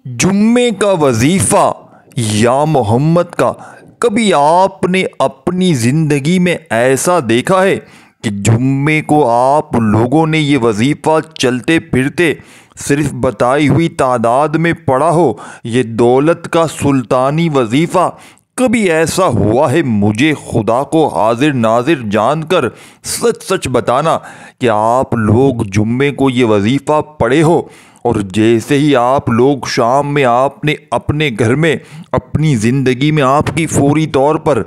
جمعے کا وظیفہ یا محمد کا کبھی آپ نے اپنی زندگی میں ایسا دیکھا ہے کہ جمعے کو آپ لوگوں نے یہ وظیفہ چلتے پھرتے صرف بتائی ہوئی تعداد میں پڑھا ہو؟ یہ دولت کا سلطانی وظیفہ کبھی ایسا ہوا ہے؟ مجھے خدا کو حاضر ناظر جان کر سچ سچ بتانا کہ آپ لوگ جمعے کو یہ وظیفہ پڑھے ہو اور جیسے ہی آپ لوگ شام میں آپ نے اپنے گھر میں اپنی زندگی میں آپ کی فوری طور پر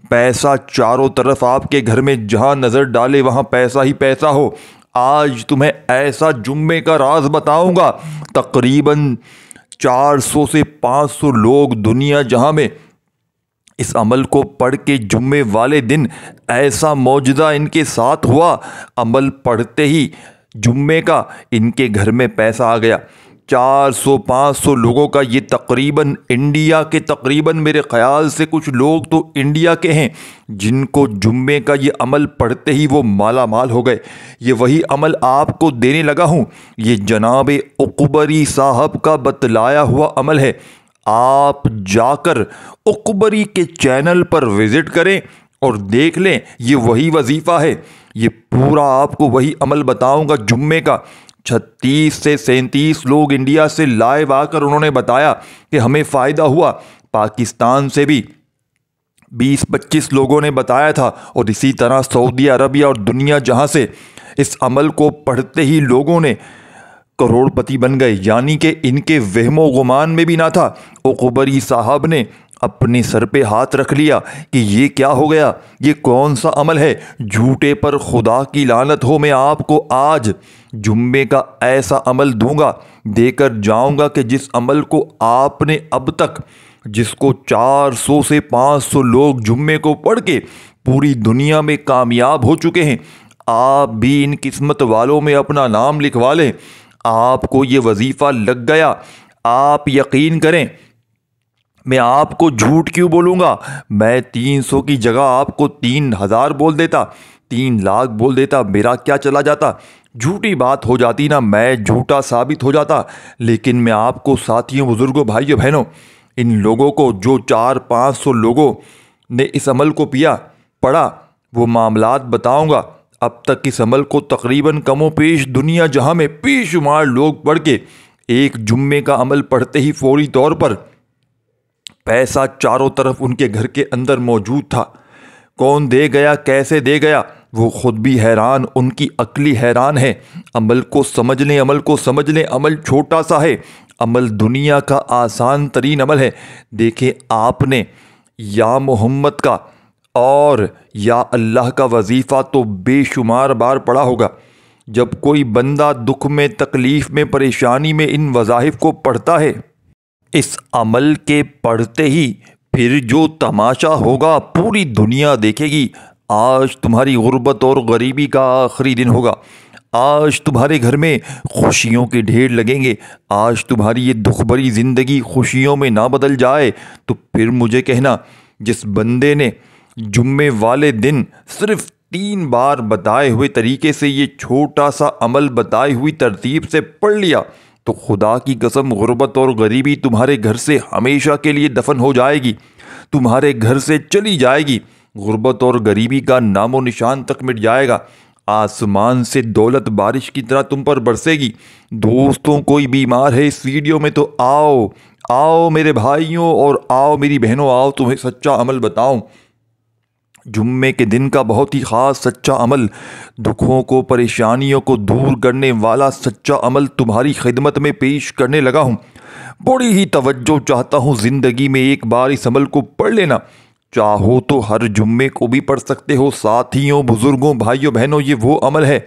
پیسہ چاروں طرف آپ کے گھر میں جہاں نظر ڈالے وہاں پیسہ ہی پیسہ ہو۔ آج تمہیں ایسا جمعے کا راز بتاؤں گا، تقریباً 400 سے 500 لوگ دنیا جہاں میں اس عمل کو پڑھ کے جمعے والے دن ایسا معجزہ ان کے ساتھ ہوا، عمل پڑھتے ہی جمعے کا ان کے گھر میں پیسہ آ گیا۔ 400-500 لوگوں کا یہ تقریباً انڈیا کے میرے خیال سے کچھ لوگ تو انڈیا کے ہیں جن کو جمعے کا یہ عمل پڑھتے ہی وہ مالا مال ہو گئے۔ یہ وہی عمل آپ کو دینے لگا ہوں، یہ جناب اکبری صاحب کا بتلایا ہوا عمل ہے۔ آپ جا کر اکبری کے چینل پر وزٹ کریں اور دیکھ لیں، یہ وہی وظیفہ ہے، یہ پورا آپ کو وہی عمل بتاؤں گا جمعے کا۔ 36 سے 37 لوگ انڈیا سے لائیو آ کر انہوں نے بتایا کہ ہمیں فائدہ ہوا۔ پاکستان سے بھی 20-25 لوگوں نے بتایا تھا، اور اسی طرح سعودی عربیہ اور دنیا جہاں سے اس عمل کو پڑھتے ہی لوگوں نے کروڑ پتی بن گئے، یعنی کہ ان کے وہم و گمان میں بھی نہ تھا۔ اکبری صاحب نے اپنے سر پہ ہاتھ رکھ لیا کہ یہ کیا ہو گیا، یہ کون سا عمل ہے؟ جھوٹے پر خدا کی لعنت ہو، میں آپ کو آج جمعے کا ایسا عمل دوں گا، دے کر جاؤں گا کہ جس عمل کو آپ نے اب تک، جس کو 400 سے 500 لوگ جمعے کو پڑھ کے پوری دنیا میں کامیاب ہو چکے ہیں، آپ بھی ان قسمت والوں میں اپنا نام لکھوا لیں۔ آپ کو یہ وظیفہ لگ گیا، آپ یقین کریں، میں آپ کو جھوٹ کیوں بولوں گا؟ میں 300 کی جگہ آپ کو 3000 بول دیتا، 3 لاکھ بول دیتا، میرا کیا چلا جاتا؟ جھوٹی بات ہو جاتی نا، میں جھوٹا ثابت ہو جاتا۔ لیکن میں آپ کو ساتھیوں، بزرگوں، بھائیوں، بہنوں، ان لوگوں کو جو 400-500 لوگوں نے اس عمل کو پڑھا وہ معاملات بتاؤں گا۔ اب تک اس عمل کو تقریباً کم و بیش دنیا جہاں میں بے شمار لوگ پڑھ کے ایک جمعے کا عمل پڑھتے ہی فوری طور پر پیسہ چاروں طرف ان کے گھر کے اندر موجود تھا۔ کون دے گیا، کیسے دے گیا، وہ خود بھی حیران، ان کی عقلی حیران ہے۔ عمل کو سمجھ لیں، عمل کو سمجھ لیں، عمل چھوٹا سا ہے، عمل دنیا کا آسان ترین عمل ہے۔ دیکھیں، آپ نے یا محمد کا اور یا اللہ کا وظیفہ تو بے شمار بار پڑھا ہوگا۔ جب کوئی بندہ دکھ میں، تکلیف میں، پریشانی میں ان وظائف کو پڑھتا ہے، اس عمل کے پڑھتے ہی پھر جو تماشا ہوگا پوری دنیا دیکھے گی۔ آج تمہاری غربت اور غریبی کا آخری دن ہوگا، آج تمہارے گھر میں خوشیوں کے ڈھیر لگیں گے۔ آج تمہاری یہ دکھ بھری زندگی خوشیوں میں نہ بدل جائے تو پھر مجھے کہنا، جس بندے نے جمعے والے دن صرف 3 بار بتائے ہوئے طریقے سے یہ چھوٹا سا عمل بتائی ہوئی ترتیب سے پڑھ لیا، تو خدا کی قسم غربت اور غریبی تمہارے گھر سے ہمیشہ کے لیے دفن ہو جائے گی، تمہارے گھر سے چلی جائے گی۔ غربت اور غریبی کا نام و نشان تک مٹ جائے گا، آسمان سے دولت بارش کی طرح تم پر برسے گی۔ دوستوں، کوئی بیمار ہے اس ویڈیو میں تو آؤ میرے بھائیوں اور آؤ میری بہنوں، آؤ تمہیں سچا عمل بتاؤں۔ جمعے کے دن کا بہت ہی خاص سچا عمل، دکھوں کو، پریشانیوں کو دور کرنے والا سچا عمل تمہاری خدمت میں پیش کرنے لگا ہوں۔ بڑی ہی توجہ چاہتا ہوں، زندگی میں ایک بار اس عمل کو پڑھ لینا، چاہو تو ہر جمعے کو بھی پڑھ سکتے ہو۔ ساتھیوں، بزرگوں، بھائیوں، بہنوں، یہ وہ عمل ہے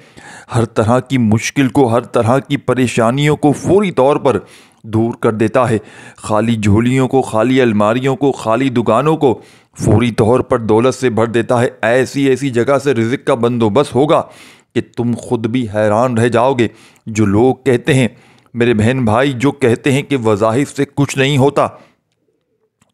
ہر طرح کی مشکل کو، ہر طرح کی پریشانیوں کو فوری طور پر دور کر دیتا ہے۔ خالی جھولیوں کو، خالی الماریوں کو، خالی دکانوں کو فوری طور پر دولت سے بھر دیتا ہے۔ ایسی جگہ سے رزق کا بندوبست ہوگا کہ تم خود بھی حیران رہ جاؤ گے۔ جو لوگ کہتے ہیں، میرے بہن بھائی جو کہتے ہیں کہ وظائف سے کچھ نہیں ہوتا،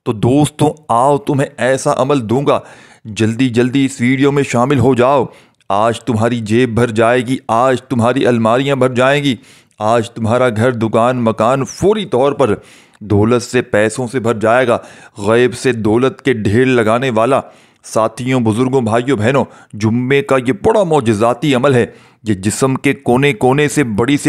تو دوستوں آؤ تمہیں ایسا عمل دوں گا، جلدی اس ویڈیو میں شامل ہو جاؤ۔ آج تمہاری جیب بھر جائے گی، آج تمہاری الماریاں بھر جائیں گی، آج تمہارا گھر، دکان، مکان فوری طور پر دولت سے پیسوں سے بھر جائے گا، غیب سے دولت کے ڈھیر لگانے والا۔ ساتھیوں، بزرگوں، بھائیوں، بہنوں، جمعے کا یہ بڑا معجزاتی عمل ہے۔ یہ جسم کے کونے کونے سے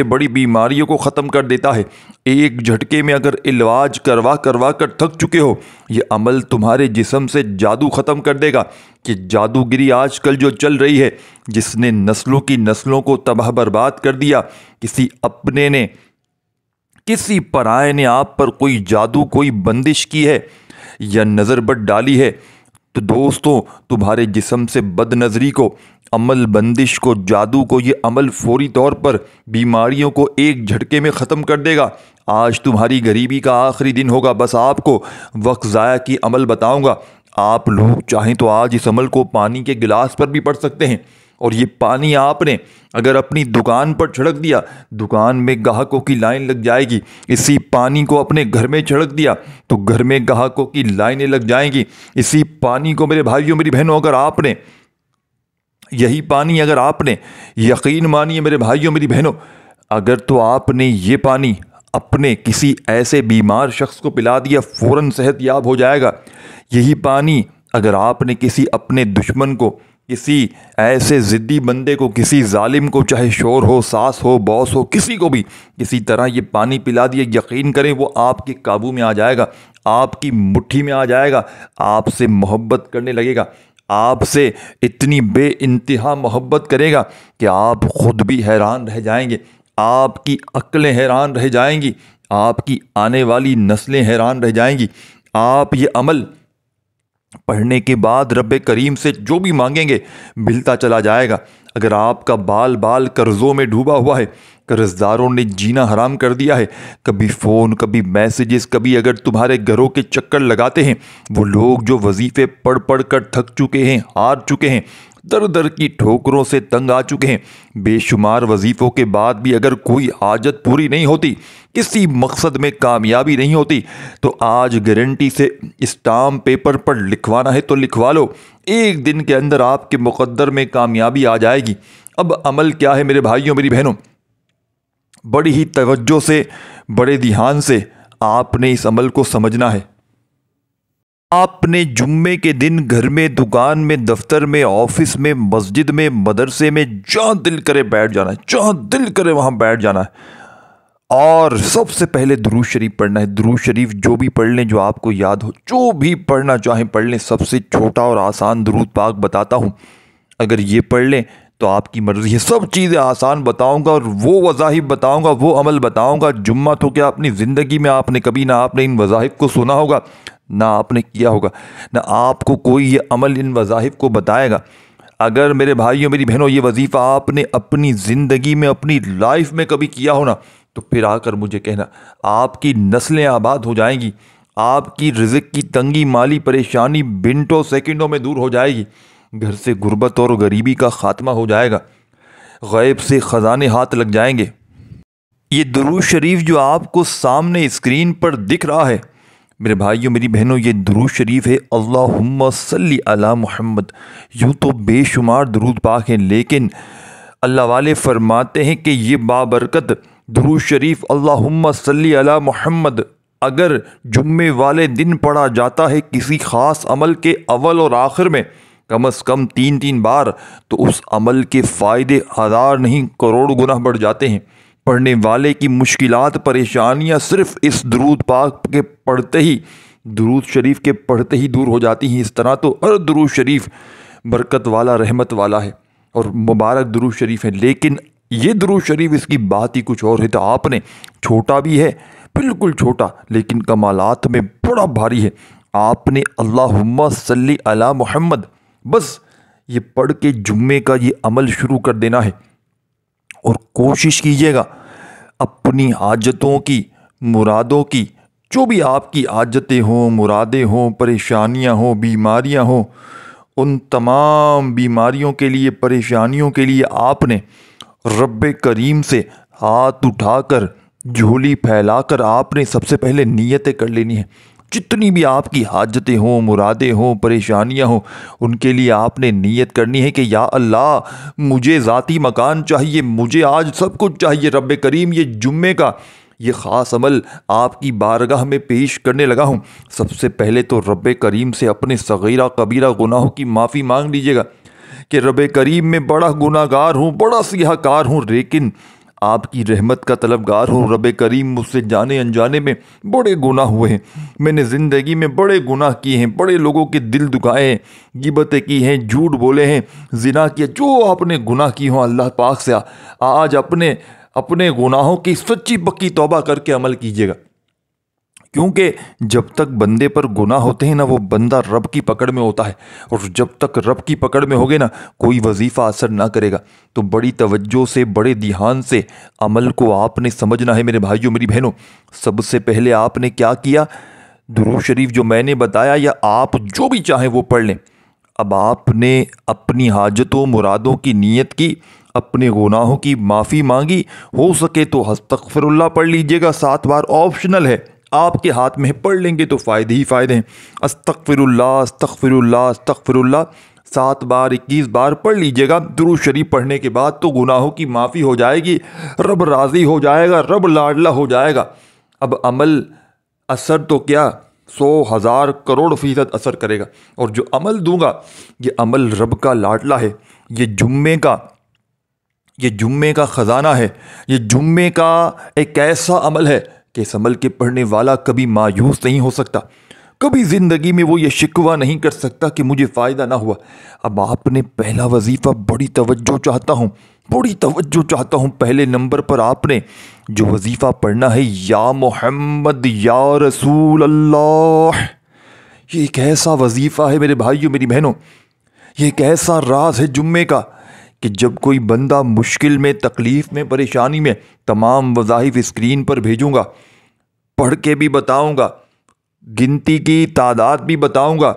بڑی بیماریوں کو ختم کر دیتا ہے۔ ایک جھٹکے میں اگر علاج کروا کر تھک چکے ہو، یہ عمل تمہارے جسم سے جادو ختم کر دے گا۔ کہ جادوگری آج کل جو چل رہی ہے، جس نے نسلوں کی نسلوں کو تباہ برباد کر دیا، کسی اپنے نے، کسی پرائے نے آپ پر کوئی جادو، کوئی بندش کی ہے یا نظر بد ڈالی ہے، تو دوستوں، تمہارے جسم سے بد نظری کو، عمل بندش کو، جادو کو، یہ عمل فوری طور پر بیماریوں کو ایک جھٹکے میں ختم کر دے گا۔ آج تمہاری غریبی کا آخری دن ہوگا۔ بس آپ کو وقت ضائع کی عمل بتاؤں گا۔ آپ لوگ چاہیں تو آج اس عمل کو پانی کے گلاس پر بھی پڑھ سکتے ہیں، اور یہ پانی آپ نے اگر اپنی دکان پر چھڑک دیا، دکان میں گاہکوں کی لائن لگ جائے گی۔ اسی پانی کو اپنے گھر میں چھڑک دیا تو گھر میں گاہکوں کی لائنیں لگ جائیں گی۔ اسی پانی کو میرے بھائیوں، میری بہنوں، یہی پانی اگر آپ نے، یقین مانیے میرے بھائیوں، میری بہنوں، اگر تو آپ نے یہ پانی اپنے کسی ایسے بیمار شخص کو پلا دیا، فوراً صحت یاب ہو جائے گا۔ یہی پانی اگر آپ نے کسی اپنے دشمن کو، کسی ایسے ضدی بندے کو، کسی ظالم کو، چاہے شور ہو، ساس ہو، باس ہو، کسی کو بھی کسی طرح یہ پانی پلا دیا، یقین کریں وہ آپ کے قابو میں آ جائے گا، آپ کی مٹھی میں آ جائے گا، آپ سے محبت کرنے لگے گا، آپ سے اتنی بے انتہا محبت کرے گا کہ آپ خود بھی حیران رہ جائیں گے، آپ کی عقلیں حیران رہ جائیں گی، آپ کی آنے والی نسلیں حیران رہ جائیں گی۔ آپ یہ عمل پڑھنے کے بعد رب کریم سے جو بھی مانگیں گے ملتا چلا جائے گا۔ اگر آپ کا بال بال قرضوں میں ڈوبا ہوا ہے، قرض داروں نے جینا حرام کر دیا ہے، کبھی فون، کبھی میسیجز، کبھی اگر تمہارے گھروں کے چکر لگاتے ہیں وہ لوگ جو وظیفے پڑھ کر تھک چکے ہیں، ہار چکے ہیں، در در کی ٹھوکروں سے تنگ آ چکے ہیں، بے شمار وظیفوں کے بعد بھی اگر کوئی حاجت پوری نہیں ہوتی، کسی مقصد میں کامیابی نہیں ہوتی، تو آج گارنٹی سے اسٹامپ پیپر پر لکھوانا ہے تو لکھوا لو، ایک دن کے اندر آپ کے مقدر میں کامیابی آ جائے گی۔ اب عمل کیا ہے میرے بھائیوں، میری بہنوں؟ بڑی ہی توجہ سے، بڑے دھیان سے آپ نے اس عمل کو سمجھنا ہے۔ آپ نے جمعے کے دن گھر میں، دکان میں، دفتر میں، آفس میں، مسجد میں، مدرسے میں، جہاں دل کرے بیٹھ جانا ہے، جہاں دل کرے وہاں بیٹھ جانا ہے، اور سب سے پہلے درود شریف پڑھنا ہے۔ درود شریف جو بھی پڑھ لیں، جو آپ کو یاد ہو، جو بھی پڑھنا چاہیں پڑھ لیں۔ سب سے چھوٹا اور آسان درود پاک بتاتا ہوں، اگر یہ پڑھ لیں تو آپ کی مرضی ہے۔ سب چیزیں آسان بتاؤں گا، اور وہ وظائف بتاؤں گا، وہ عمل بتاؤں گا۔ جمعہ تو کیا، اپنی زندگی میں آپ نے کبھی نہ آپ نے ان وظائف کو سنا ہوگا، نہ آپ نے کیا ہوگا، نہ آپ کو کوئی یہ عمل ان وظائف کو بتائے گا۔ اگر میرے بھائیوں، میری بہنوں، یہ وظیفہ آپ نے اپنی زندگی میں، اپنی لائف میں کبھی کیا ہونا، تو پھر آ کر مجھے کہنا، آپ کی نسلیں آباد ہو جائیں گی، آپ کی رزق کی تنگی، مالی پریشانی منٹوں سیکنڈوں میں دور ہو جائے گی، گھر سے غربت اور غریبی کا خاتمہ ہو جائے گا، غیب سے خزانے ہاتھ لگ جائیں گے۔ یہ درود شریف جو آپ کو سامنے اسکرین پر دکھ رہا ہے میرے بھائیوں، میری بہنوں، یہ درود شریف ہے اللہم صلی علی محمد۔ یوں تو بے شمار درود پاک ہیں، لیکن اللہ والے فرماتے ہیں کہ یہ بابرکت درود شریف اللہم صلی علی محمد اگر جمعے والے دن پڑھا جاتا ہے کسی خاص عمل کے اول اور آخر میں کم از کم 3 بار، تو اس عمل کے فائدے 1000 نہیں کروڑ گنا بڑھ جاتے ہیں۔ پڑھنے والے کی مشکلات، پریشانیاں صرف اس درود پاک کے پڑھتے ہی، درود شریف کے پڑھتے ہی دور ہو جاتی ہیں۔ اس طرح تو ہر درود شریف برکت والا، رحمت والا ہے اور مبارک درود شریف ہے، لیکن یہ درود شریف اس کی بات ہی کچھ اور ہے۔ تو آپ نے، چھوٹا بھی ہے، بالکل چھوٹا، لیکن کمالات میں بڑا بھاری ہے، آپ نے اللہم صلی علی محمد بس یہ پڑھ کے جمعے کا یہ عمل شروع کر دینا ہے۔ اور کوشش کیجیے گا اپنی حاجتوں کی، مرادوں کی، جو بھی آپ کی حاجتیں ہوں، مرادیں ہوں، پریشانیاں ہوں، بیماریاں ہوں، ان تمام بیماریوں کے لیے، پریشانیوں کے لیے آپ نے رب کریم سے ہاتھ اٹھا کر، جھولی پھیلا کر آپ نے سب سے پہلے نیتیں کر لینی ہیں۔ جتنی بھی آپ کی حاجتیں ہوں، مرادیں ہوں، پریشانیاں ہوں، ان کے لیے آپ نے نیت کرنی ہے کہ یا اللہ مجھے ذاتی مکان چاہیے، مجھے آج سب کچھ چاہیے، رب کریم یہ جمعے کا یہ خاص عمل آپ کی بارگاہ میں پیش کرنے لگا ہوں۔ سب سے پہلے تو رب کریم سے اپنے صغیرہ کبیرہ گناہوں کی معافی مانگ لیجیے گا کہ رب کریم میں بڑا گناہ گار ہوں، بڑا سیاہ کار ہوں، لیکن آپ کی رحمت کا طلبگار ہوں۔ رب کریم مجھ سے جانے انجانے میں بڑے گناہ ہوئے ہیں، میں نے زندگی میں بڑے گناہ کیے ہیں، بڑے لوگوں کے دل دکھائے ہیں، غیبتیں کی ہیں، جھوٹ بولے ہیں، زنا کیا، جو آپ نے گناہ کی ہوں اللہ پاک سے آج اپنے گناہوں کی سچی پکی توبہ کر کے عمل کیجیے گا، کیونکہ جب تک بندے پر گناہ ہوتے ہیں نا وہ بندہ رب کی پکڑ میں ہوتا ہے، اور جب تک رب کی پکڑ میں ہوگے نا کوئی وظیفہ اثر نہ کرے گا۔ تو بڑی توجہ سے بڑے دھیان سے عمل کو آپ نے سمجھنا ہے میرے بھائیوں میری بہنوں۔ سب سے پہلے آپ نے کیا کیا؟ درود شریف جو میں نے بتایا یا آپ جو بھی چاہیں وہ پڑھ لیں۔ اب آپ نے اپنی حاجتوں مرادوں کی نیت کی، اپنے گناہوں کی معافی مانگی، ہو سکے تو استغفر اللہ پڑھ لیجئے گا 7 بار، آپشنل ہے، آپ کے ہاتھ میں پڑھ لیں گے تو فائدے ہی فائدے ہیں۔ استغفر اللہ استغفر اللہ استغفر اللہ 7 بار 21 بار پڑھ لیجئے گا۔ درود شریف پڑھنے کے بعد تو گناہوں کی معافی ہو جائے گی، رب راضی ہو جائے گا، رب لاڈلا ہو جائے گا۔ اب عمل اثر تو کیا 100,000 کروڑ فیصد اثر کرے گا، اور جو عمل دوں گا یہ عمل رب کا لاڈلا ہے، یہ جمعے کا خزانہ ہے، یہ جمعے کا ایک ایسا عمل ہے کہ اس عمل کے پڑھنے والا کبھی مایوس نہیں ہو سکتا، کبھی زندگی میں وہ یہ شکوہ نہیں کر سکتا کہ مجھے فائدہ نہ ہوا۔ اب آپ نے پہلا وظیفہ بڑی توجہ چاہتا ہوں پہلے نمبر پر آپ نے جو وظیفہ پڑھنا ہے، یا محمد یا رسول اللہ۔ یہ ایک ایسا وظیفہ ہے میرے بھائیوں میری بہنوں، یہ ایک ایسا راز ہے جمعے کا کہ جب کوئی بندہ مشکل میں، تکلیف میں، پریشانی میں، تمام وظائف اسکرین پر بھیجوں گا، پڑھ کے بھی بتاؤں گا، گنتی کی تعداد بھی بتاؤں گا،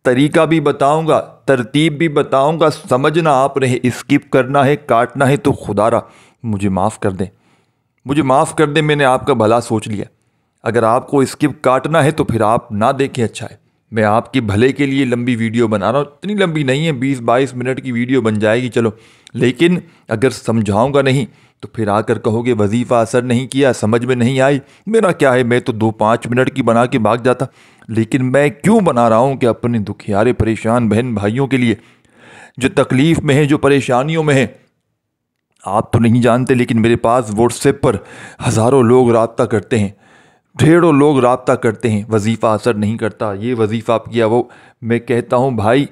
طریقہ بھی بتاؤں گا، ترتیب بھی بتاؤں گا، سمجھنا آپ نے اسکپ کرنا ہے، کاٹنا ہے تو خدا را مجھے معاف کر دیں، میں نے آپ کا بھلا سوچ لیا۔ اگر آپ کو اسکپ کاٹنا ہے تو پھر آپ نہ دیکھیں، اچھا ہے، میں آپ کے بھلے کے لیے لمبی ویڈیو بنا رہا ہوں، اتنی لمبی نہیں ہے، 20-22 منٹ کی ویڈیو بن جائے گی چلو، لیکن اگر سمجھاؤں گا نہیں تو پھر آ کر کہو گے وظیفہ اثر نہیں کیا، سمجھ میں نہیں آئی۔ میرا کیا ہے، میں تو 2-5 منٹ کی بنا کے بھاگ جاتا، لیکن میں کیوں بنا رہا ہوں کہ اپنے دکھیارے پریشان بہن بھائیوں کے لیے جو تکلیف میں ہیں، جو پریشانیوں میں ہیں۔ آپ تو نہیں جانتے لیکن میرے پاس واٹس ایپ پر ہزاروں لوگ رابطہ کرتے ہیں، ڈھیروں لوگ رابطہ کرتے ہیں، وظیفہ اثر نہیں کرتا، یہ وظیفہ آپ کیا وہ۔ میں کہتا ہوں بھائی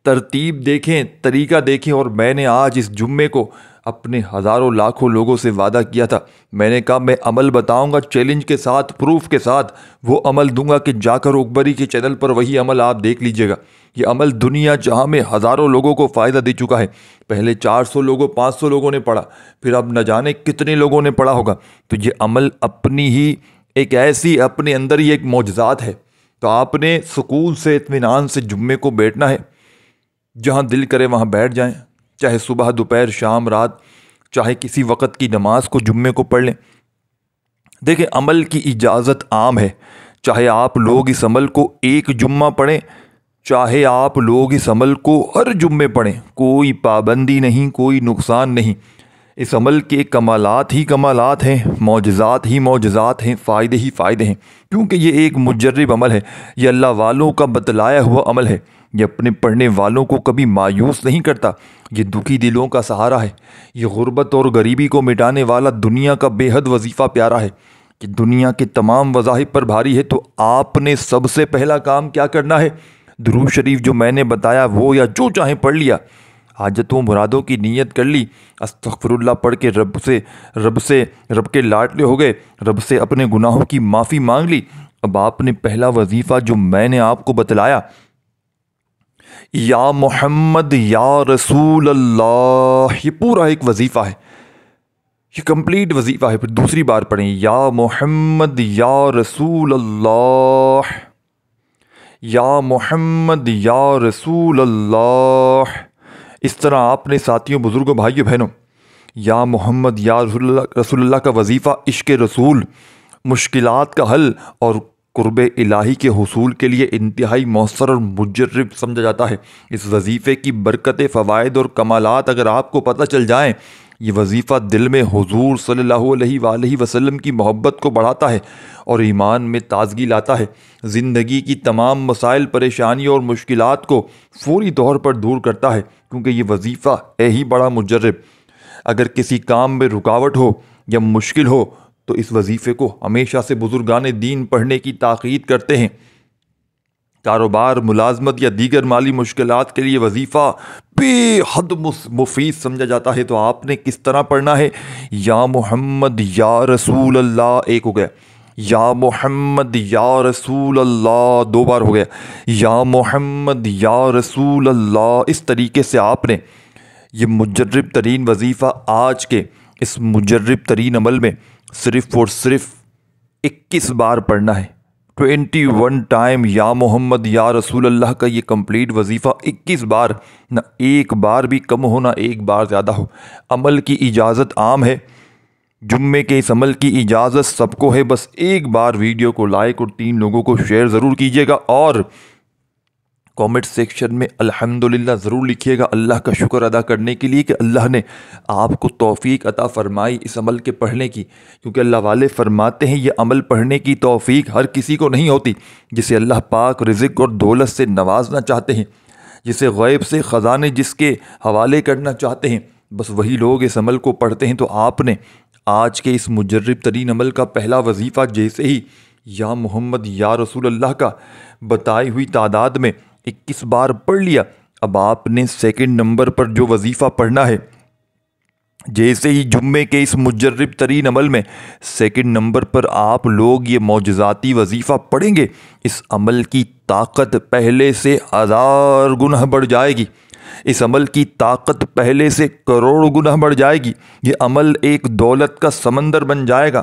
ترتیب دیکھیں، طریقہ دیکھیں، اور میں نے آج اس جمعے کو اپنے ہزاروں لاکھوں لوگوں سے وعدہ کیا تھا، میں نے کہا میں عمل بتاؤں گا چیلنج کے ساتھ، پروف کے ساتھ، وہ عمل دوں گا کہ جا کر اکبری کے چینل پر وہی عمل آپ دیکھ لیجئے گا۔ یہ عمل دنیا جہاں میں ہزاروں لوگوں کو فائدہ دے چکا ہے، پہلے 400 لوگوں 500 لوگوں نے پڑھا، پھر اب نہ جانے کتنے لوگوں نے پڑھا ہوگا۔ تو یہ عمل اپنی ہی ایک ایسی اپنے اندر ہی ایک معجزات ہے۔ تو آپ نے سکون سے اطمینان سے جمعے کو بیٹھنا ہے، جہاں دل کرے وہاں بیٹھ جائیں، چاہے صبح دوپہر شام رات، چاہے کسی وقت کی نماز کو جمعے کو پڑھ لیں۔ دیکھیں عمل کی اجازت عام ہے، چاہے آپ لوگ اس عمل کو ایک جمعہ پڑھیں، چاہے آپ لوگ اس عمل کو ہر جمعے پڑھیں، کوئی پابندی نہیں، کوئی نقصان نہیں۔ اس عمل کے کمالات ہی کمالات ہیں، معجزات ہی معجزات ہیں، فائدے ہی فائدے ہیں، کیونکہ یہ ایک مجرب عمل ہے، یہ اللہ والوں کا بتلایا ہوا عمل ہے، یہ اپنے پڑھنے والوں کو کبھی مایوس نہیں کرتا، یہ دکھی دلوں کا سہارا ہے، یہ غربت اور غریبی کو مٹانے والا دنیا کا بے حد وظیفہ پیارا ہے کہ دنیا کے تمام وظائف پر بھاری ہے۔ تو آپ نے سب سے پہلا کام کیا کرنا ہے؟ درود شریف جو میں نے بتایا وہ یا جو چاہیں پڑھ لیا، حاجتوں مرادوں کی نیت کر لی، استغفر اللہ پڑھ کے رب کے لاڈلے ہو گئے، رب سے اپنے گناہوں کی معافی مانگ لی۔ اب آپ نے پہلا وظیفہ جو میں نے آپ کو بتلایا، یا محمد یا رسول اللہ، یہ پورا ایک وظیفہ ہے، یہ کمپلیٹ وظیفہ ہے۔ پھر دوسری بار پڑھیں، یا محمد یا رسول اللہ، یا محمد یا رسول اللہ۔ اس طرح آپ نے ساتھیوں بزرگوں بھائیوں بہنوں، یا محمد یا رسول اللہ کا وظیفہ عشق رسول، مشکلات کا حل اور قرب الہی کے حصول کے لیے انتہائی مؤثر اور مجرب سمجھا جاتا ہے۔ اس وظیفے کی برکت، فوائد اور کمالات اگر آپ کو پتہ چل جائیں، یہ وظیفہ دل میں حضور صلی اللہ علیہ وآلہ وسلم کی محبت کو بڑھاتا ہے اور ایمان میں تازگی لاتا ہے، زندگی کی تمام مسائل، پریشانیوں اور مشکلات کو فوری طور پر دور کرتا ہے، کیونکہ یہ وظیفہ ہے ہی بڑا مجرب۔ اگر کسی کام میں رکاوٹ ہو یا مشکل ہو تو اس وظیفے کو ہمیشہ سے بزرگان دین پڑھنے کی تاکید کرتے ہیں۔ کاروبار، ملازمت یا دیگر مالی مشکلات کے لیے وظیفہ بے حد مفید سمجھا جاتا ہے۔ تو آپ نے کس طرح پڑھنا ہے؟ یا محمد یا رسول اللہ، ایک ہو گیا۔ یا محمد یا رسول اللہ، دو بار ہو گیا۔ یا محمد یا رسول اللہ، اس طریقے سے آپ نے یہ مجرب ترین وظیفہ آج کے اس مجرب ترین عمل میں صرف اور صرف 21 بار پڑھنا ہے۔ 21 ٹائم یا محمد یا رسول اللہ کا یہ کمپلیٹ وظیفہ 21 بار، نہ ایک بار بھی کم ہو نہ ایک بار زیادہ ہو۔ عمل کی اجازت عام ہے، جمعے کے اس عمل کی اجازت سب کو ہے۔ بس ایک بار ویڈیو کو لائک اور 3 لوگوں کو شیئر ضرور کیجیے گا، اور کامنٹ سیکشن میں الحمدللہ ضرور لکھیے گا، اللہ کا شکر ادا کرنے کے لیے کہ اللہ نے آپ کو توفیق عطا فرمائی اس عمل کے پڑھنے کی، کیونکہ اللہ والے فرماتے ہیں یہ عمل پڑھنے کی توفیق ہر کسی کو نہیں ہوتی۔ جسے اللہ پاک رزق اور دولت سے نوازنا چاہتے ہیں، جسے غیب سے خزانے جس کے حوالے کرنا چاہتے ہیں، بس وہی لوگ اس عمل کو پڑھتے ہیں۔ تو آپ نے آج کے اس مجرب ترین عمل کا پہلا وظیفہ جیسے ہی یا محمد یا رسول اللہ کا بتائی ہوئی تعداد میں 21 بار پڑھ لیا، اب آپ نے سیکنڈ نمبر پر جو وظیفہ پڑھنا ہے، جیسے ہی جمعے کے اس مجرب ترین عمل میں سیکنڈ نمبر پر آپ لوگ یہ معجزاتی وظیفہ پڑھیں گے، اس عمل کی طاقت پہلے سے 1000 گنا بڑھ جائے گی، اس عمل کی طاقت پہلے سے کروڑ گنا بڑھ جائے گی۔ یہ عمل ایک دولت کا سمندر بن جائے گا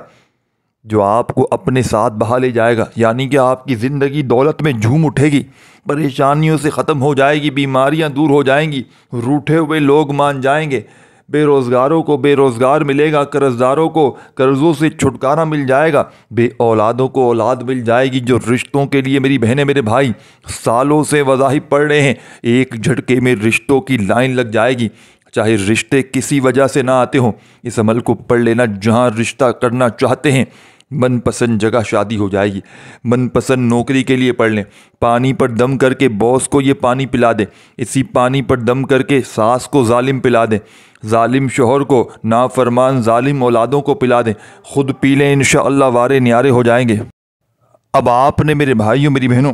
جو آپ کو اپنے ساتھ بہا لے جائے گا، یعنی کہ آپ کی زندگی دولت میں جھوم اٹھے گی، پریشانیوں سے ختم ہو جائے گی، بیماریاں دور ہو جائیں گی، روٹھے ہوئے لوگ مان جائیں گے، بے روزگاروں کو بے روزگار ملے گا، قرض داروں کو قرضوں سے چھٹکارا مل جائے گا، بے اولادوں کو اولاد مل جائے گی۔ جو رشتوں کے لیے میری بہنیں میرے بھائی سالوں سے وظائف پڑھ رہے ہیں، ایک جھٹکے میں رشتوں کی لائن لگ جائے گی، چاہے رشتے کسی وجہ سے نہ آتے ہوں، اس عمل کو پڑھ لینا۔ جہاں رشتہ کرنا چاہتے ہیں، من پسند جگہ شادی ہو جائے گی، من پسند نوکری کے لیے پڑھ لیں، پانی پر دم کر کے باس کو یہ پانی پلا دیں، اسی پانی پر دم کر کے ساس کو ظالم پلا دیں، ظالم شوہر کو نافرمان ظالم اولادوں کو پلا دیں، خود پی لیں، انشاءاللہ وارے نیارے ہو جائیں گے۔ اب آپ نے میرے بھائیوں میری بہنوں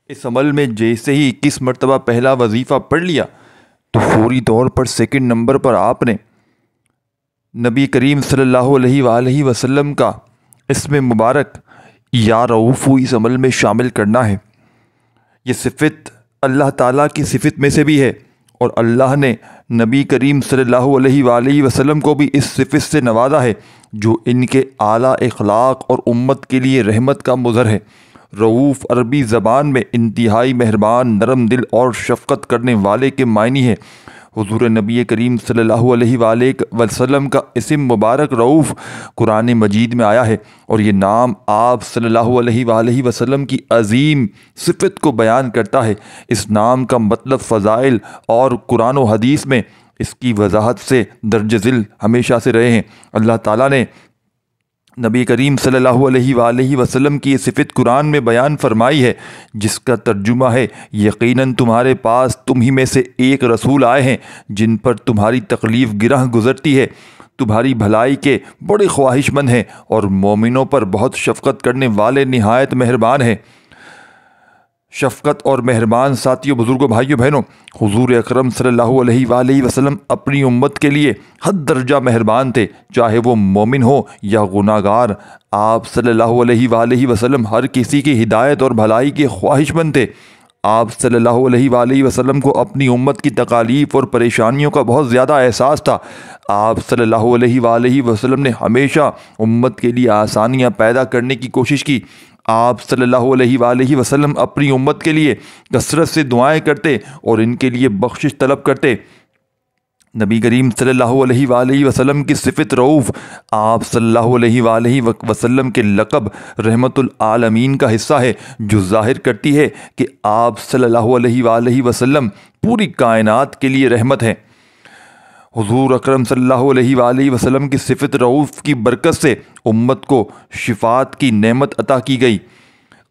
اس عمل میں جیسے ہی 21 مرتبہ پہلا وظیفہ پڑھ لیا تو فوری طور پر سیکنڈ نمبر پر آپ نے نبی کریم صلی اللہ علیہ وآلہ وسلم کا اسم مبارک یا رؤوف اس عمل میں شامل کرنا ہے۔ یہ صفت اللہ تعالیٰ کی صفت میں سے بھی ہے، اور اللہ نے نبی کریم صلی اللہ علیہ وآلہ وسلم کو بھی اس صفت سے نوازا ہے جو ان کے اعلیٰ اخلاق اور امت کے لیے رحمت کا مظہر ہے۔ رؤوف عربی زبان میں انتہائی مہربان، نرم دل اور شفقت کرنے والے کے معنی ہے۔ حضور نبی کریم صلی اللہ علیہ وآلہ وسلم کا اسم مبارک رؤوف قرآن مجید میں آیا ہے، اور یہ نام آپ صلی اللہ علیہ وآلہ وسلم کی عظیم صفت کو بیان کرتا ہے۔ اس نام کا مطلب فضائل اور قرآن و حدیث میں اس کی وضاحت سے درج ذیل ہمیشہ سے رہے ہیں۔ اللہ تعالیٰ نے نبی کریم صلی اللہ علیہ وآلہ وسلم کی یہ صفت قرآن میں بیان فرمائی ہے، جس کا ترجمہ ہے یقیناً تمہارے پاس تم ہی میں سے ایک رسول آئے ہیں جن پر تمہاری تکلیف گرہ گزرتی ہے، تمہاری بھلائی کے بڑے خواہش مند ہیں، اور مومنوں پر بہت شفقت کرنے والے نہایت مہربان ہیں۔ شفقت اور مہربان ساتھیوں، بزرگوں، بھائیوں، بہنوں، حضور اکرم صلی اللہ علیہ وآلہ وسلم اپنی امت کے لیے حد درجہ مہربان تھے، چاہے وہ مومن ہو یا گناہ گار۔ آپ صلی اللہ علیہ وآلہ وسلم ہر کسی کی ہدایت اور بھلائی کے خواہش مند تھے۔ آپ صلی اللہ علیہ وآلہ وسلم کو اپنی امت کی تکالیف اور پریشانیوں کا بہت زیادہ احساس تھا۔ آپ صلی اللہ علیہ وآلہ وسلم نے ہمیشہ امت کے لیے آسانیاں پیدا کرنے کی کوشش کی۔ آپ صلی اللہ علیہ وآلہ وسلم اپنی امت کے لیے کثرت سے دعائیں کرتے اور ان کے لیے بخشش طلب کرتے۔ نبی کریم صلی اللہ علیہ وآلہ وسلم کی صفت رؤوف آپ صلی اللہ علیہ وآلہ وسلم کے لقب رحمت العالمین کا حصہ ہے، جو ظاہر کرتی ہے کہ آپ صلی اللہ علیہ وآلہ وسلم پوری کائنات کے لیے رحمت ہیں۔ حضور اکرم صلی اللہ علیہ وآلہ وسلم کی صفت رعوف کی برکت سے امت کو شفاعت کی نعمت عطا کی گئی۔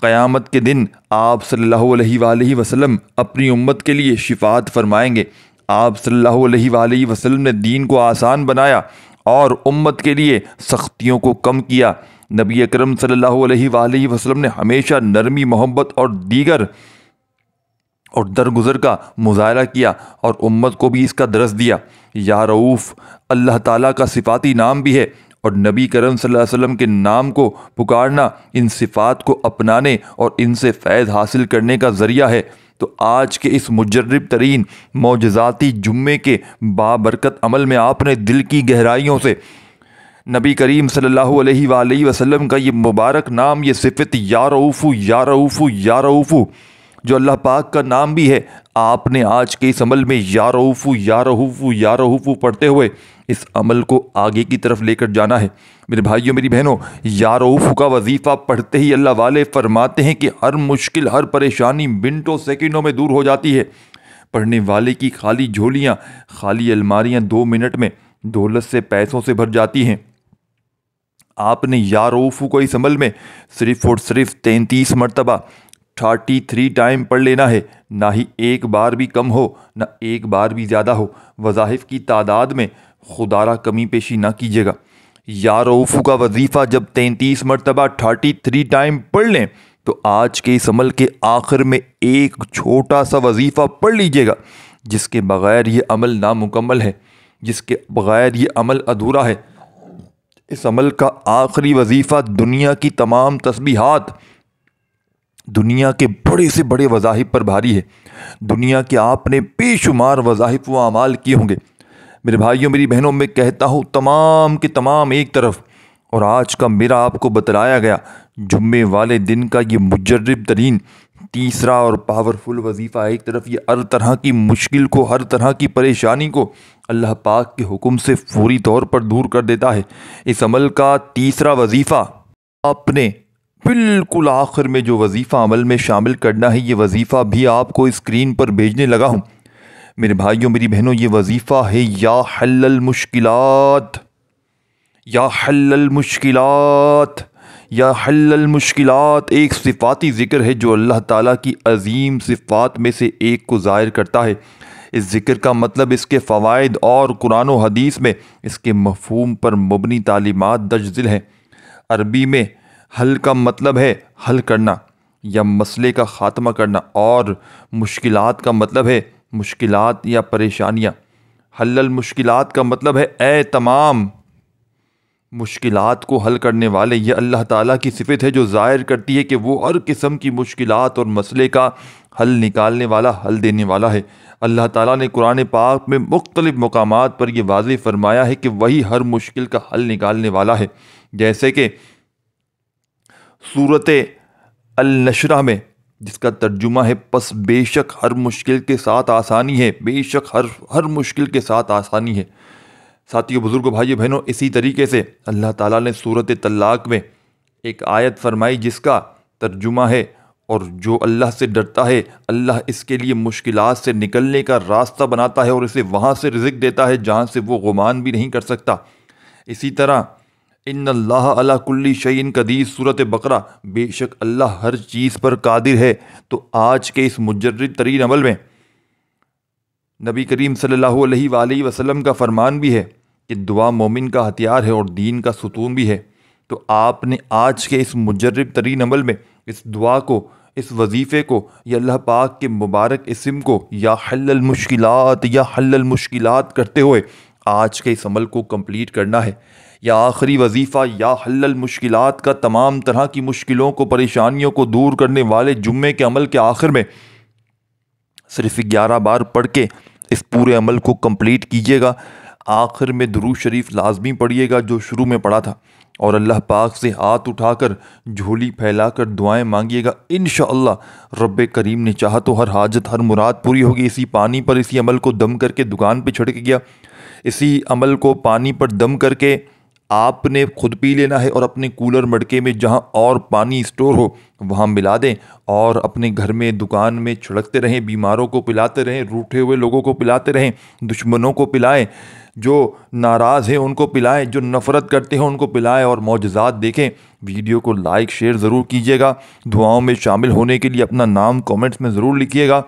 قیامت کے دن آپ صلی اللہ علیہ وآلہ وسلم اپنی امت کے لیے شفاعت فرمائیں گے۔ آپ صلی اللہ علیہ وآلہ وسلم نے دین کو آسان بنایا اور امت کے لیے سختیوں کو کم کیا۔ نبی اکرم صلی اللہ علیہ وآلہ وسلم نے ہمیشہ نرمی، محبت اور درگزر کا مظاہرہ کیا اور امت کو بھی اس کا درس دیا۔ یا رعوف اللہ تعالیٰ کا صفاتی نام بھی ہے، اور نبی کرم صلی اللہ علیہ وسلم کے نام کو پکارنا ان صفات کو اپنانے اور ان سے فیض حاصل کرنے کا ذریعہ ہے۔ تو آج کے اس مجرب ترین معجزاتی جمعے کے بابرکت عمل میں آپ نے دل کی گہرائیوں سے نبی کریم صلی اللہ علیہ وآلہ وسلم کا یہ مبارک نام، یہ صفت یا رعوف یا رعوف یا رعوف جو اللہ پاک کا نام بھی ہے، آپ نے آج کے اس عمل میں یا رعوف یا رعوف یا رعوف پڑھتے ہوئے اس عمل کو آگے کی طرف لے کر جانا ہے۔ میرے بھائیوں، میری بہنوں، یا رعوف کا وظیفہ پڑھتے ہی اللہ والے فرماتے ہیں کہ ہر مشکل، ہر پریشانی منٹوں سیکنڈوں میں دور ہو جاتی ہے۔ پڑھنے والے کی خالی جھولیاں، خالی الماریاں 2 منٹ میں دولت سے، پیسوں سے بھر جاتی ہیں۔ آپ نے یا رعوف کو اس عمل میں صرف اور صرف 33 مرتبہ 33 ٹائم پڑھ لینا ہے، نہ ہی ایک بار بھی کم ہو، نہ ایک بار بھی زیادہ ہو۔ وظائف کی تعداد میں خدا را کمی پیشی نہ کیجیے گا۔ یا رعوف کا وظیفہ جب 33 مرتبہ 33 ٹائم پڑھ لیں تو آج کے اس عمل کے آخر میں ایک چھوٹا سا وظیفہ پڑھ لیجیے گا، جس کے بغیر یہ عمل نامکمل ہے، جس کے بغیر یہ عمل ادھورا ہے۔ اس عمل کا آخری وظیفہ دنیا کی تمام تسبیحات، دنیا کے بڑے سے بڑے وظائف پر بھاری ہے۔ دنیا کے آپ نے بے شمار وظائف و اعمال کیے ہوں گے۔ میرے بھائیوں، میری بہنوں، میں کہتا ہوں تمام کے تمام ایک طرف، اور آج کا میرا آپ کو بتلایا گیا جمعے والے دن کا یہ مجرب ترین تیسرا اور پاورفل وظیفہ ایک طرف، یہ ہر طرح کی مشکل کو، ہر طرح کی پریشانی کو اللہ پاک کے حکم سے فوری طور پر دور کر دیتا ہے۔ اس عمل کا تیسرا وظیفہ آپ نے بالکل آخر میں جو وظیفہ عمل میں شامل کرنا ہے، یہ وظیفہ بھی آپ کو اسکرین پر بھیجنے لگا ہوں۔ میرے بھائیوں، میری بہنوں، یہ وظیفہ ہے یا حل المشکلات، یا حل المشکلات، یا حل المشکلات۔ ایک صفاتی ذکر ہے جو اللہ تعالیٰ کی عظیم صفات میں سے ایک کو ظاہر کرتا ہے۔ اس ذکر کا مطلب، اس کے فوائد اور قرآن و حدیث میں اس کے مفہوم پر مبنی تعلیمات درج ذیل ہیں۔ عربی میں حل کا مطلب ہے حل کرنا یا مسئلے کا خاتمہ کرنا، اور مشکلات کا مطلب ہے مشکلات یا پریشانیاں۔ حل المشکلات کا مطلب ہے اے تمام مشکلات کو حل کرنے والے۔ یہ اللہ تعالیٰ کی صفت ہے جو ظاہر کرتی ہے کہ وہ ہر قسم کی مشکلات اور مسئلے کا حل نکالنے والا، حل دینے والا ہے۔ اللہ تعالیٰ نے قرآن پاک میں مختلف مقامات پر یہ واضح فرمایا ہے کہ وہی ہر مشکل کا حل نکالنے والا ہے، جیسے کہ سورۃ النشرہ میں، جس کا ترجمہ ہے پس بے شک ہر مشکل کے ساتھ آسانی ہے، بے شک ہر مشکل کے ساتھ آسانی ہے۔ ساتھیو، بزرگو، بھائیو، بہنوں، اسی طریقے سے اللہ تعالیٰ نے سورۃ طلاق میں ایک آیت فرمائی جس کا ترجمہ ہے، اور جو اللہ سے ڈرتا ہے اللہ اس کے لیے مشکلات سے نکلنے کا راستہ بناتا ہے اور اسے وہاں سے رزق دیتا ہے جہاں سے وہ گمان بھی نہیں کر سکتا۔ اسی طرح ان اللہ علی کل شیء قدیر، سورۃ بقرہ، بے شک اللہ ہر چیز پر قادر ہے۔ تو آج کے اس مجرد ترین عمل میں نبی کریم صلی اللہ علیہ وآلہ وسلم کا فرمان بھی ہے کہ دعا مومن کا ہتھیار ہے اور دین کا ستون بھی ہے۔ تو آپ نے آج کے اس مجرب ترین عمل میں اس دعا کو، اس وظیفے کو، یا اللہ پاک کے مبارک اسم کو یا حل المشکلات، یا حل المشکلات کرتے ہوئے آج کے اس عمل کو کمپلیٹ کرنا ہے۔ یا آخری وظیفہ یا حل المشکلات کا تمام طرح کی مشکلوں کو، پریشانیوں کو دور کرنے والے جمعے کے عمل کے آخر میں صرف 11 بار پڑھ کے اس پورے عمل کو کمپلیٹ کیجیے گا۔ آخر میں درود شریف لازمی پڑھیے گا جو شروع میں پڑھا تھا، اور اللہ پاک سے ہاتھ اٹھا کر، جھولی پھیلا کر دعائیں مانگیے گا۔ انشاءاللہ رب کریم نے چاہا تو ہر حاجت، ہر مراد پوری ہوگی۔ اسی پانی پر اسی عمل کو دم کر کے دکان پہ چھڑک گیا، اسی عمل کو پانی پر دم کر کے آپ نے خود پی لینا ہے، اور اپنے کولر مٹکے میں جہاں اور پانی اسٹور ہو وہاں ملا دیں، اور اپنے گھر میں، دکان میں چھڑکتے رہیں، بیماروں کو پلاتے رہیں، روٹھے ہوئے لوگوں کو پلاتے رہیں، دشمنوں کو پلائیں، جو ناراض ہیں ان کو پلائیں، جو نفرت کرتے ہیں ان کو پلائیں اور معجزات دیکھیں۔ ویڈیو کو لائک شیئر ضرور کیجیے گا۔ دعاؤں میں شامل ہونے کے لیے اپنا نام کومنٹس میں ضرور لکھیے گا۔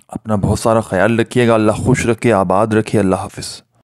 اپنا بہت سارا خیال رکھیے گا۔ اللہ خوش رکھے، آباد رکھے۔ اللہ حافظ۔